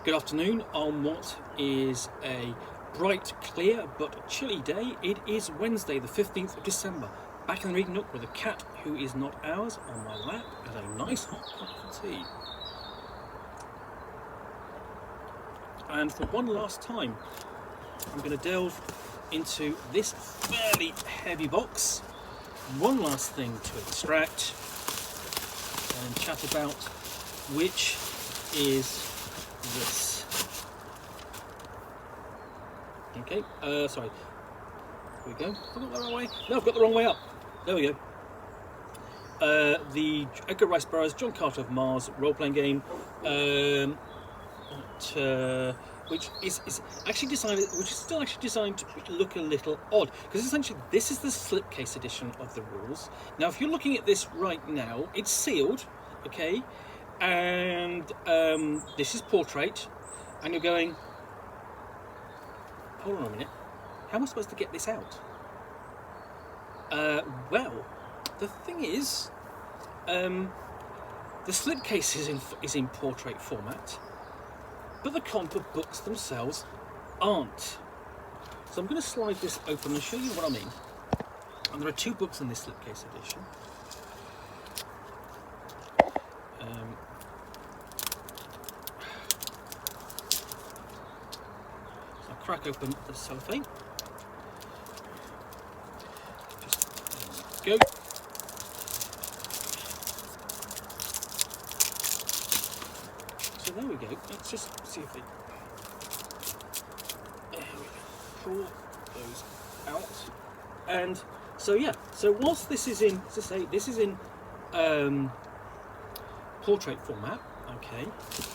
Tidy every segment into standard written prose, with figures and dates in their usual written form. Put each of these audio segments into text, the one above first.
Good afternoon on what is a bright, clear but chilly day. It is Wednesday the 15th of December. Back in the reading nook with a cat who is not ours on my lap and a nice hot cup of tea. And for one last time, I'm going to delve into this fairly heavy box. One last thing to extract and chat about, which is this. Okay, sorry. Here we go. Have I got the wrong way? No, I've got the wrong way up. There we go. The Edgar Burroughs John Carter of Mars role-playing game, which is actually designed, which is still actually designed to look a little odd, because essentially this is the slipcase edition of the rules. Now, if you're looking at this right now, it's sealed, okay, and this is portrait, and you're going, hold on a minute, how am I supposed to get this out? Well, the thing is, the slipcase is in portrait format, but the comp of books themselves aren't. So I'm going to slide this open and show you what I mean. And there are two books in this slipcase edition. So I'll crack open the cellophane. Just go. So there we go. Let's just see if it. There we go. Pull those out. And so yeah. So whilst this is in, as I say, this is in portrait format. Okay.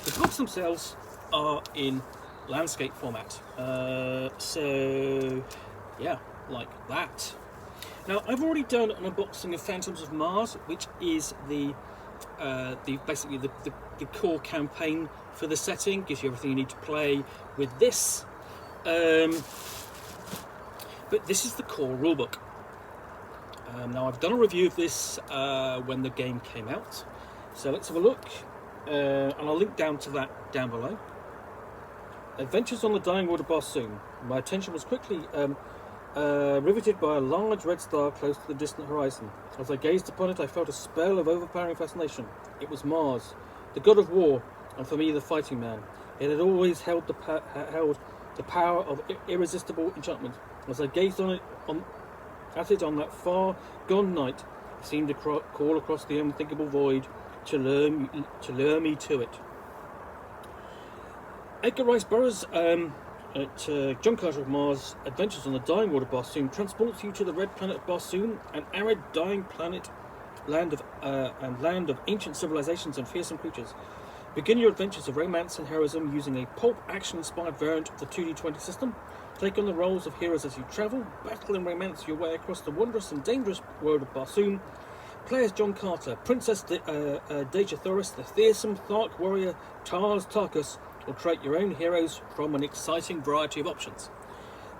The books themselves are in landscape format. So yeah, like that. Now I've already done an unboxing of Phantoms of Mars, which is basically the core campaign for the setting. Gives you everything you need to play with this, but this is the core rulebook. Now I've done a review of this when the game came out, so let's have a look, and I'll link down to that down below. Adventures on the Dying World of Barsoom. My attention was quickly riveted by a large red star close to the distant horizon. As I gazed upon it, I felt a spell of overpowering fascination. It was Mars, the god of war, and for me, the fighting man. It had always held the power of irresistible enchantment. As I gazed at it on that far-gone night, it seemed to call across the unthinkable void to lure me to it. Edgar Burroughs at John Carter of Mars, Adventures on the Dying World of Barsoom, transports you to the red planet of Barsoom, an arid, dying planet, land of ancient civilizations and fearsome creatures. Begin your adventures of romance and heroism using a pulp action-inspired variant of the 2D20 system. Take on the roles of heroes as you travel, battle and romance your way across the wondrous and dangerous world of Barsoom. Play as John Carter, Princess Deja Thoris, the fearsome Thark warrior Tars Tarkus, or create your own heroes from an exciting variety of options.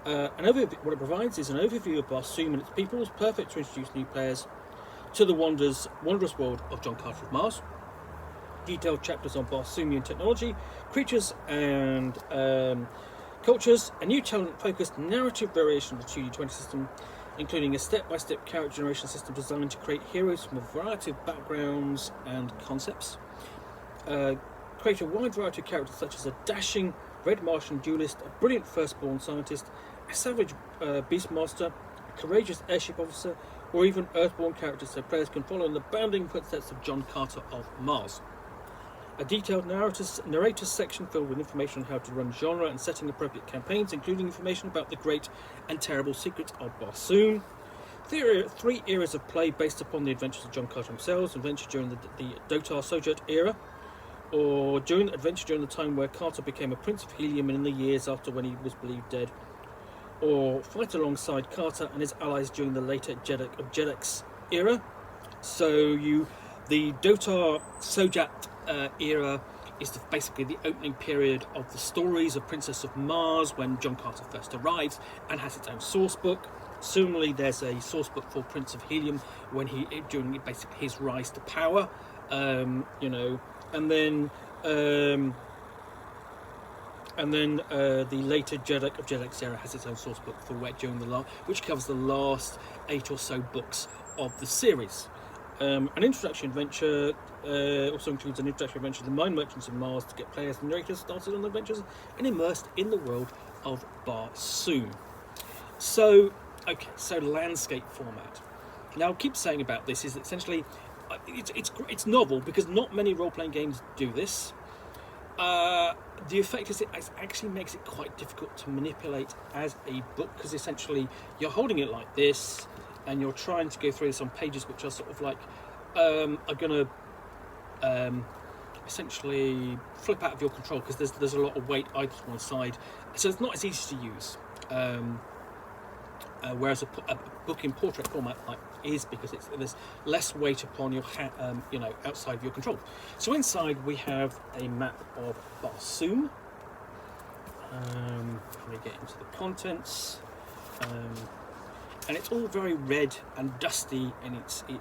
What it provides is an overview of Barsoom and its peoples, perfect to introduce new players to the wondrous world of John Carter of Mars. Detailed chapters on Barsoomian technology, creatures and cultures, a new talent-focused narrative variation of the 2D20 system, including a step-by-step character generation system designed to create heroes from a variety of backgrounds and concepts. Create a wide variety of characters such as a dashing red Martian duelist, a brilliant firstborn scientist, a savage beastmaster, a courageous airship officer, or even earthborn characters so players can follow in the bounding footsteps of John Carter of Mars. A detailed narrator's section filled with information on how to run genre and setting appropriate campaigns, including information about the great and terrible secrets of Barsoom. 3 eras of play based upon the adventures of John Carter himself: adventure during the Dotar Sojat era, or during the time where Carter became a Prince of Helium and in the years after when he was believed dead, or fight alongside Carter and his allies during the later Jedek's era. So the Dotar Sojat era is basically the opening period of the stories of Princess of Mars when John Carter first arrives and has its own source book. Similarly, there's a source book for Prince of Helium during basically his rise to power, and then And then the later Jeddak of Jeddak's Era has its own source book for Wet during which covers the last 8 or so books of the series. An introduction adventure also includes an introduction adventure, The Mine Merchants of Mars, to get players and narrators started on adventures and immersed in the world of Barsoom. So landscape format. Now, I'll keep saying about this is essentially it's novel because not many role-playing games do this. The effect is it actually makes it quite difficult to manipulate as a book, because essentially you're holding it like this and you're trying to go through this on pages which are sort of like are going to essentially flip out of your control, because there's a lot of weight either to one side, so it's not as easy to use. Whereas a book in portrait format is, because there's less weight upon your outside of your control. So inside we have a map of Barsoom. Let me get into the contents, and it's all very red and dusty in its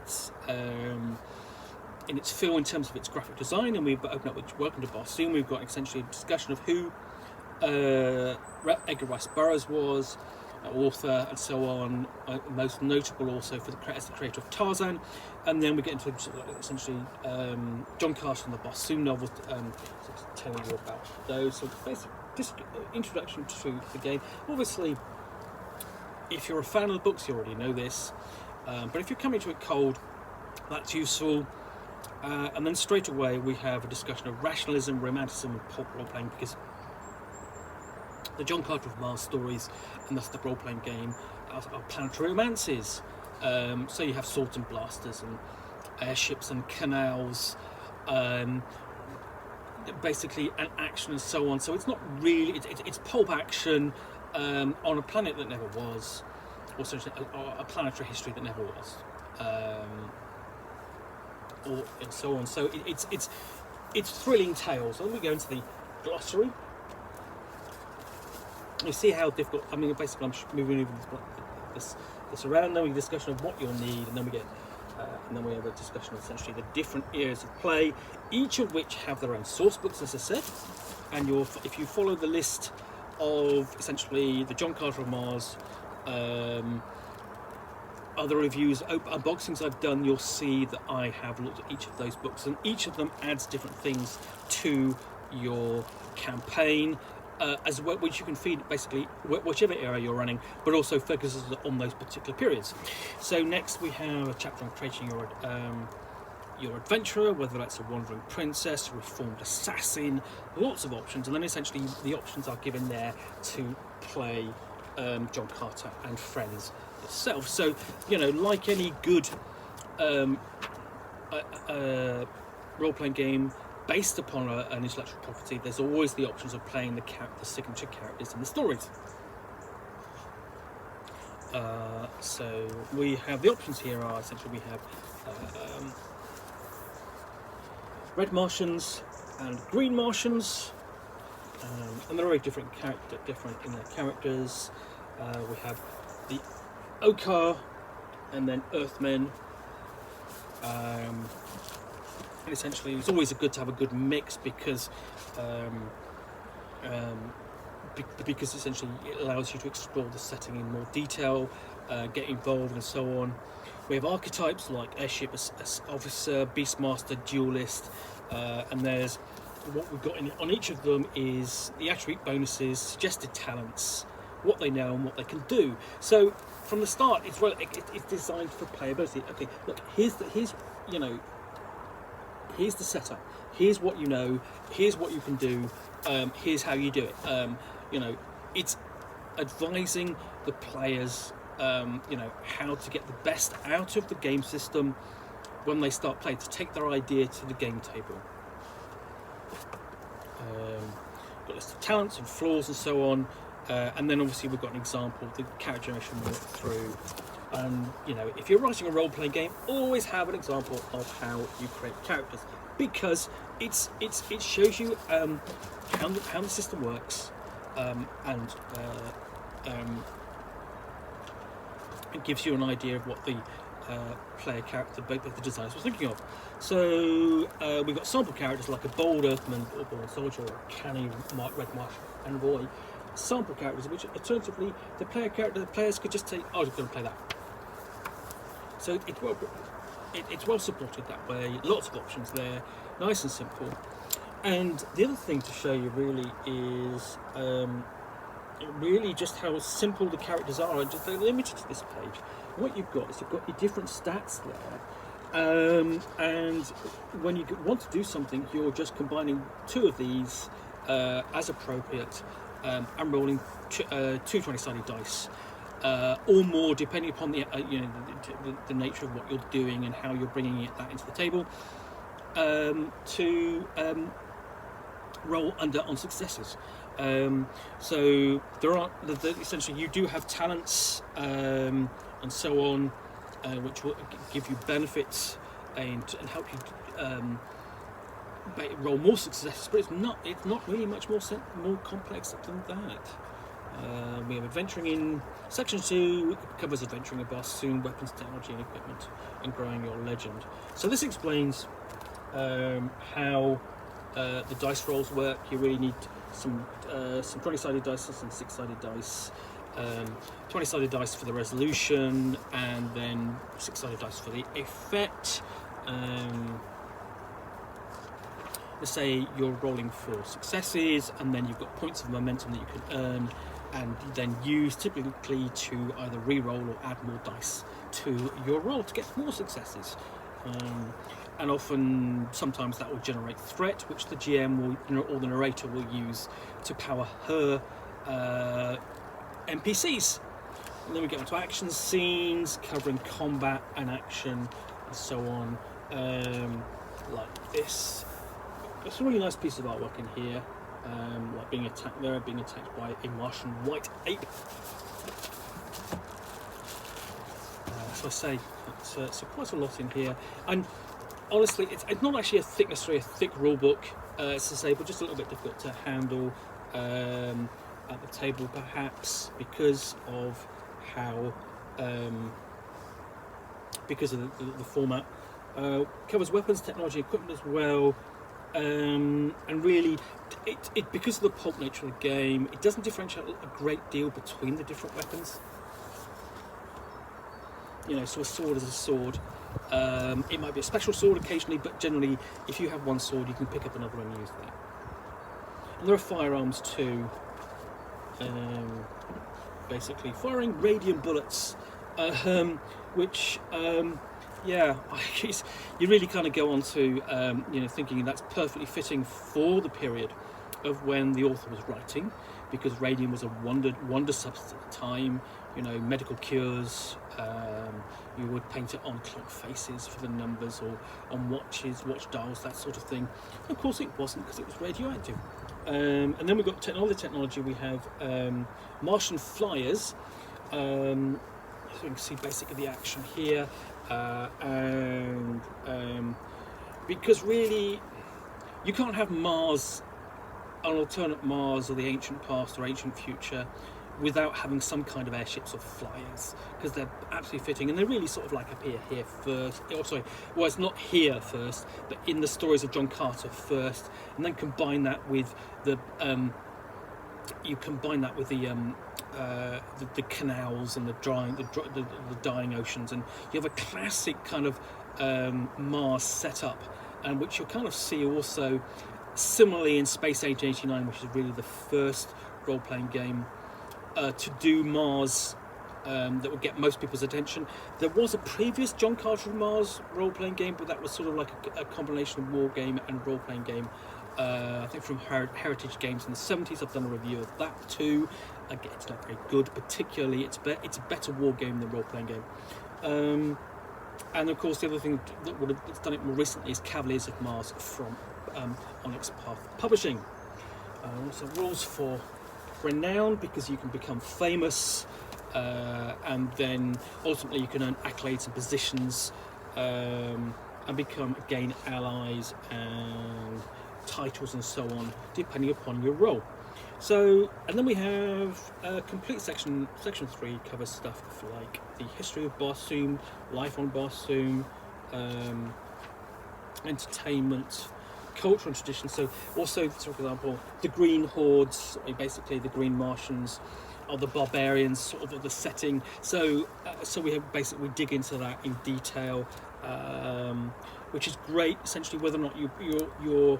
feel in terms of its graphic design. And we've opened up with Welcome to Barsoom. We've got essentially a discussion of who Edgar Burrough was, author, and so on. Most notable also as the creator of Tarzan. And then we get into essentially John Carter and the Barsoom novel, telling you about those. So basically, just introduction to the game. Obviously, if you're a fan of the books, you already know this. But if you're coming to it cold, that's useful. And then straight away we have a discussion of rationalism, romanticism, and pulp role-playing, because the John Carter of Mars stories, and thus the role-playing game, are planetary romances. So you have swords and blasters and airships and canals, basically, and action and so on. So it's not really, it's pulp action on a planet that never was, or essentially a planetary history that never was, or and so on. So it's thrilling tales. Let me go into the glossary. You see how difficult. I mean, basically, I'm moving this around. Then we have a discussion of what you'll need, and then we have a discussion of essentially the different areas of play, each of which have their own source books, as I said. And if you follow the list of essentially the John Carter of Mars, other reviews, unboxings I've done, you'll see that I have looked at each of those books, and each of them adds different things to your campaign. As well, which you can feed basically whichever era you're running, but also focuses on those particular periods. So next we have a chapter on creating your adventurer, whether that's a wandering princess, a reformed assassin, lots of options, and then essentially the options are given there to play John Carter and friends itself. So like any good role-playing game based upon an intellectual property, there's always the options of playing the signature characters in the stories. So we have the options here are essentially we have red Martians and green Martians, and they're very different in their characters. We have the Okar and then Earthmen. And essentially, it's always good to have a good mix because essentially it allows you to explore the setting in more detail, get involved, and so on. We have archetypes like airship officer, beastmaster, duelist, and there's what we've got on each of them is the attribute bonuses, suggested talents, what they know and what they can do. So from the start, it's designed for playability. Okay, look, here's the setup. Here's what you know. Here's what you can do. Here's how you do it. It's advising the players, how to get the best out of the game system when they start playing, to take their idea to the game table. Got a list of talents and flaws and so on, and then obviously we've got an example of the character generation we went through. And if you're writing a role-playing game, always have an example of how you create characters, because it shows you how the system works, and it gives you an idea of what the player character that the designers were thinking of. So we've got sample characters like a bold earthman or bold soldier or a canny red marsh envoy. Sample characters, which alternatively the players could just say, "Oh, I'm going to play that." So it's well supported that way. Lots of options there, nice and simple. And the other thing to show you really is really just how simple the characters are, and just they're limited to this page. What you've got is you've got your different stats there, and when you want to do something, you're just combining two of these as appropriate. And rolling two 20-sided dice, or more, depending upon the nature of what you're doing and how you're bringing that into the table, to roll on successes. So there are essentially you do have talents and so on, which will give you benefits and help you. Roll more successes, but it's not really much more complex than that. We have adventuring in section 2. It covers adventuring a boss, soon weapons, technology, and equipment, and growing your legend. So this explains how the dice rolls work. You really need some 20-sided dice and some 6-sided dice. 20-sided dice for the resolution, and then 6-sided dice for the effect. Let's say you're rolling for successes, and then you've got points of momentum that you can earn and then use typically to either re-roll or add more dice to your roll to get more successes. And often, sometimes that will generate threat, which the GM or the narrator will use to power her NPCs. And then we get onto action scenes covering combat and action and so on, like this. It's a really nice piece of artwork in here, like being attacked by a Martian white ape. So I say, it's quite a lot in here. And honestly, it's not actually necessarily a thick rule book, it's to say, but just a little bit difficult to handle at the table, perhaps, because of how, because of the format. Covers weapons, technology, equipment as well. And really, it because of the pulp nature of the game, it doesn't differentiate a great deal between the different weapons. So a sword is a sword. It might be a special sword occasionally, but generally, if you have one sword, you can pick up another and use that. And there are firearms too. Basically, firing radium bullets, which. You really kind of go on to, thinking that's perfectly fitting for the period of when the author was writing, because radium was a wonder substance at the time. Medical cures. You would paint it on clock faces for the numbers, or on watches, watch dials, that sort of thing. Of course, it wasn't, because it was radioactive. And then we've got technology. We have Martian flyers. So you can see basically the action here. Because really, you can't have Mars, an alternate Mars, or the ancient past or ancient future, without having some kind of airships or flyers, because they're absolutely fitting, and they really sort of like appear here first. It's not here first, but in the stories of John Carter first, and then combine that with the the canals and the dying oceans, and you have a classic kind of Mars setup, and which you'll kind of see also similarly in Space Age 89, which is really the first role-playing game to do Mars that would get most people's attention. There was a previous John Carter of Mars role-playing game, but that was sort of like a combination of war game and role-playing game. I think from Heritage Games in the 70s. I've done a review of that too. Again, it's not very good, particularly. It's a better war game than role-playing game. And of course, the other thing that's done it more recently is Cavaliers of Mars from Onyx Path Publishing. Also rules for renown, because you can become famous, and then ultimately you can earn accolades and positions, and gain allies and titles and so on, depending upon your role. So, and then we have a complete section. Section 3 covers stuff like the history of Barsoom, life on Barsoom, entertainment, culture and tradition. So also, for example, the Green Hordes, basically the Green Martians, are the barbarians, sort of the setting. So we dig into that in detail, which is great. Essentially, whether or not you're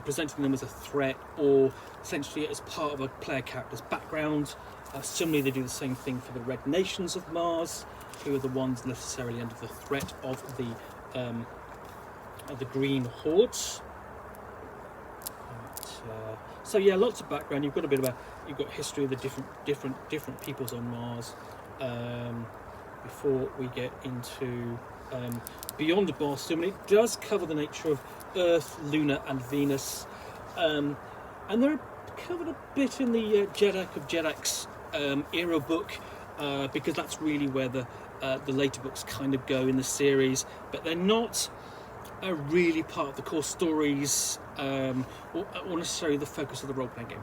presenting them as a threat or essentially as part of a player character's background. Similarly, they do the same thing for the Red Nations of Mars, who are the ones necessarily under the threat of the Green Hordes. So yeah, lots of background. You've got history of the different peoples on Mars. Before we get into beyond Barsoom, and it does cover the nature of Earth, Luna, and Venus, and they're covered a bit in the Jeddak of Jeddak's era book, because that's really where the later books kind of go in the series, but they're not really part of the core stories, or necessarily the focus of the role-playing game.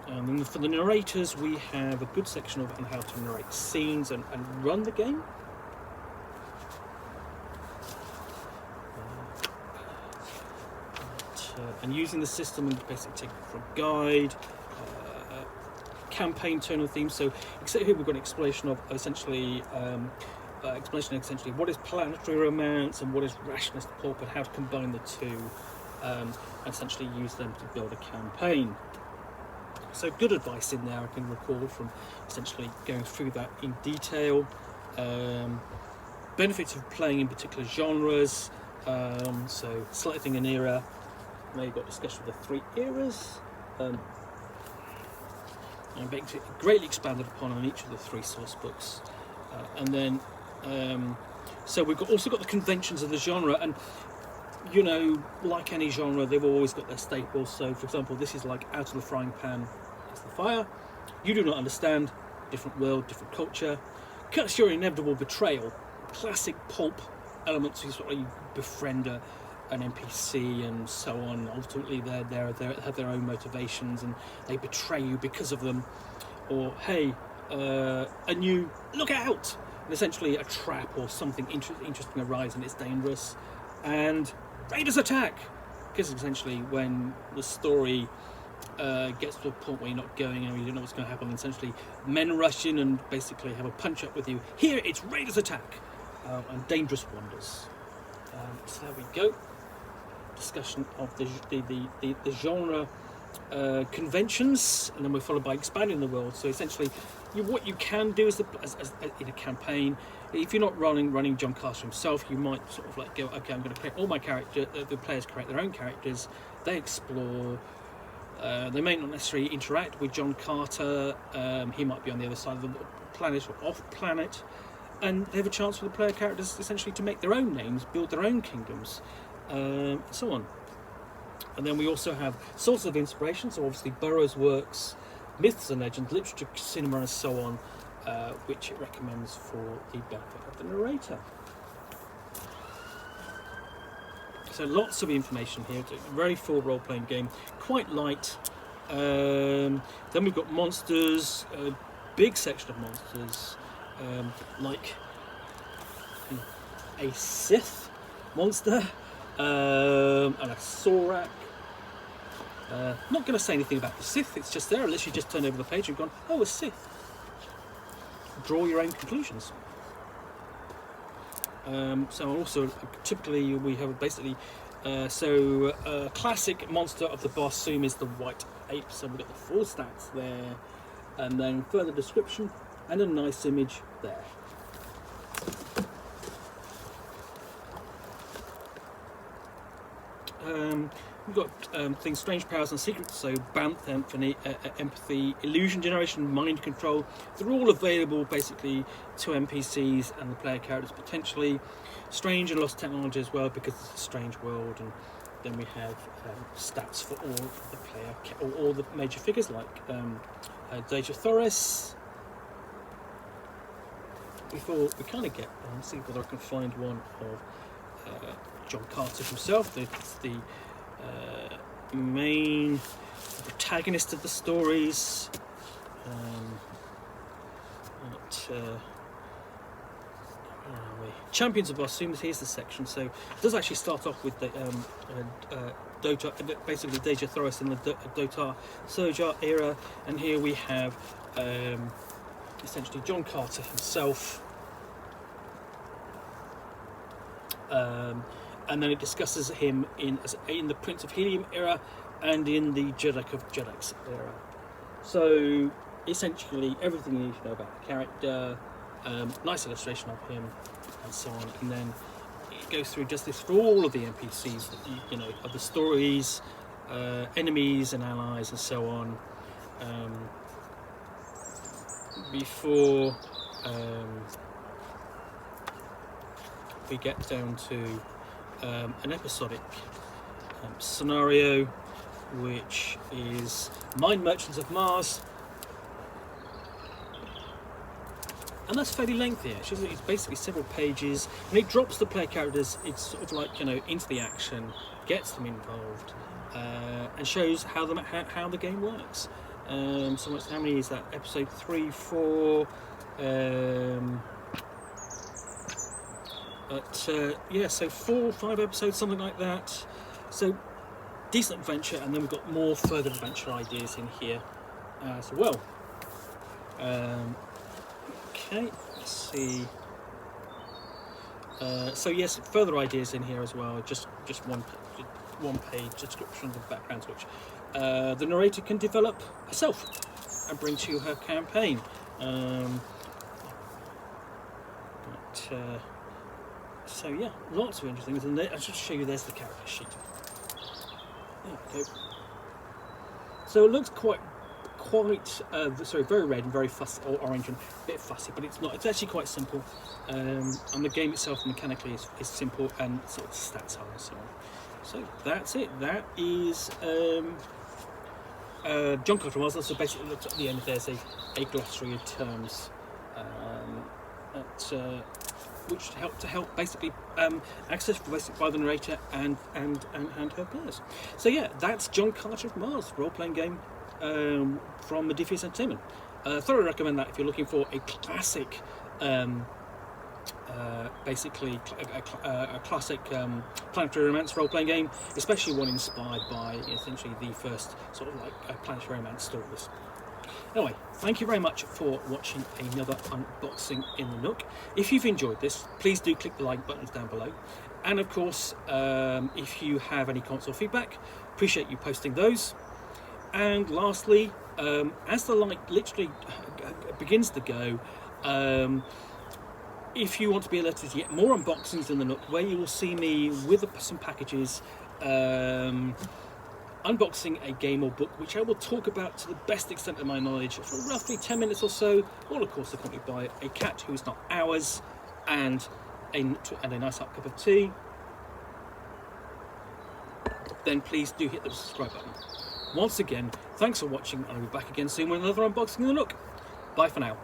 And for the narrators, we have a good section on how to narrate scenes and run the game. And using the system and basically taking it from guide, campaign tonal themes. So except here we've got an explanation of essentially what is planetary romance and what is rationalist pulp, and how to combine the two, and essentially use them to build a campaign. So good advice in there, I can recall, from essentially going through that in detail. Benefits of playing in particular genres, so selecting an era. Now you've got discussion of the 3 eras, and greatly expanded upon on each of the 3 source books. And then, so we've also got the conventions of the genre, and like any genre, they've always got their staples. So, for example, this is like out of the frying pan is the fire. You do not understand. Different world, different culture. Curse your inevitable betrayal. Classic pulp elements. You befriend an NPC and so on. Ultimately, they have their own motivations, and they betray you because of them. Or hey, a new look out! And essentially, a trap or something interesting arrives and it's dangerous, and raiders attack. Because essentially, when the story gets to a point where you're not going and you don't know what's going to happen, essentially men rush in and basically have a punch up with you. Here, it's raiders attack, and dangerous wanders. So there we go. Discussion of the genre conventions, and then we're followed by expanding the world. So essentially, what you can do as in a campaign, if you're not running John Carter himself, you might sort of like go, okay, I'm going to create all my characters. The players create their own characters. They explore. They may not necessarily interact with John Carter. He might be on the other side of the planet or off planet, and they have a chance for the player characters essentially to make their own names, build their own kingdoms, and so on. And then we also have sources of inspiration, so obviously Burrough's works, myths and legends, literature, cinema, and so on, which it recommends for the benefit of the narrator. So lots of information here. It's a very full role-playing game, quite light. Then we've got monsters, a big section of monsters, like a Sith monster, and a Sorak. Not going to say anything about the Sith, it's just there. I literally just turned over the page and gone, oh, a Sith. Draw your own conclusions. So also, typically we have basically, a classic monster of the Barsoom is the white ape. So we've got the full stats there, and then further description, and a nice image there. We've got things, strange powers and secrets, so Banth, empathy, illusion generation, mind control. They're all available basically to NPCs and the player characters potentially. Strange and lost technology as well, because it's a strange world. And then we have stats for all the player, or all the major figures like Deja Thoris. Before we kind of get, see whether I can find one of John Carter himself. The main the protagonist of the stories. Where are we? Champions of Barsoom. Here's the section. So it does actually start off with the Dota, basically Deja Thoris in the Dota Sojar era, and here we have essentially John Carter himself. And then it discusses him in the Prince of Helium era and in the Jeddak of Jeddaks era. So essentially everything you need to know about the character, nice illustration of him, and so on. And then it goes through just this for all of the NPCs, you know, of the stories, enemies and allies, and so on. Before we get down to an episodic scenario, which is Mind Merchants of Mars, and that's fairly lengthy actually. It's basically several pages, and it drops the player characters. It's sort of like, you know, into the action, gets them involved, and shows how the game works. So much, how many is that? Episode 3, 4. Yeah, so 4 or 5 episodes, something like that. So decent adventure, and then we've got more further adventure ideas in here as well. Okay, let's see. So yes, further ideas in here as well. Just one page description of the backgrounds, which the narrator can develop herself and bring to her campaign. So yeah, lots of interesting things, and I'll just show you. There's the character sheet. There we go. So it looks quite very red and very fussy, or orange and a bit fussy, but it's not. It's actually quite simple, and the game itself mechanically is simple, and sort of stats are and so on. So that's it. That is John Carter Mars. So basically, looked at the end. There's a glossary of terms, which help basically access by the narrator and her players. So yeah, that's John Carter of Mars, role-playing game from Modiphius Entertainment. Thoroughly recommend that if you're looking for a classic, basically a classic planetary romance role-playing game, especially one inspired by essentially the first sort of like planetary romance stories. Anyway, thank you very much for watching another unboxing in the Nook. If you've enjoyed this, please do click the like buttons down below. And of course, if you have any comments or feedback, appreciate you posting those. And lastly, as the light literally begins to go, if you want to be alerted to get more unboxings in the Nook, where you will see me with some packages, unboxing a game or book, which I will talk about to the best extent of my knowledge for roughly 10 minutes or so, all of course accompanied by a cat who is not ours, and a nice hot cup of tea, then please do hit the subscribe button. Once again, thanks for watching, and I'll be back again soon with another unboxing in the Nook. Bye for now.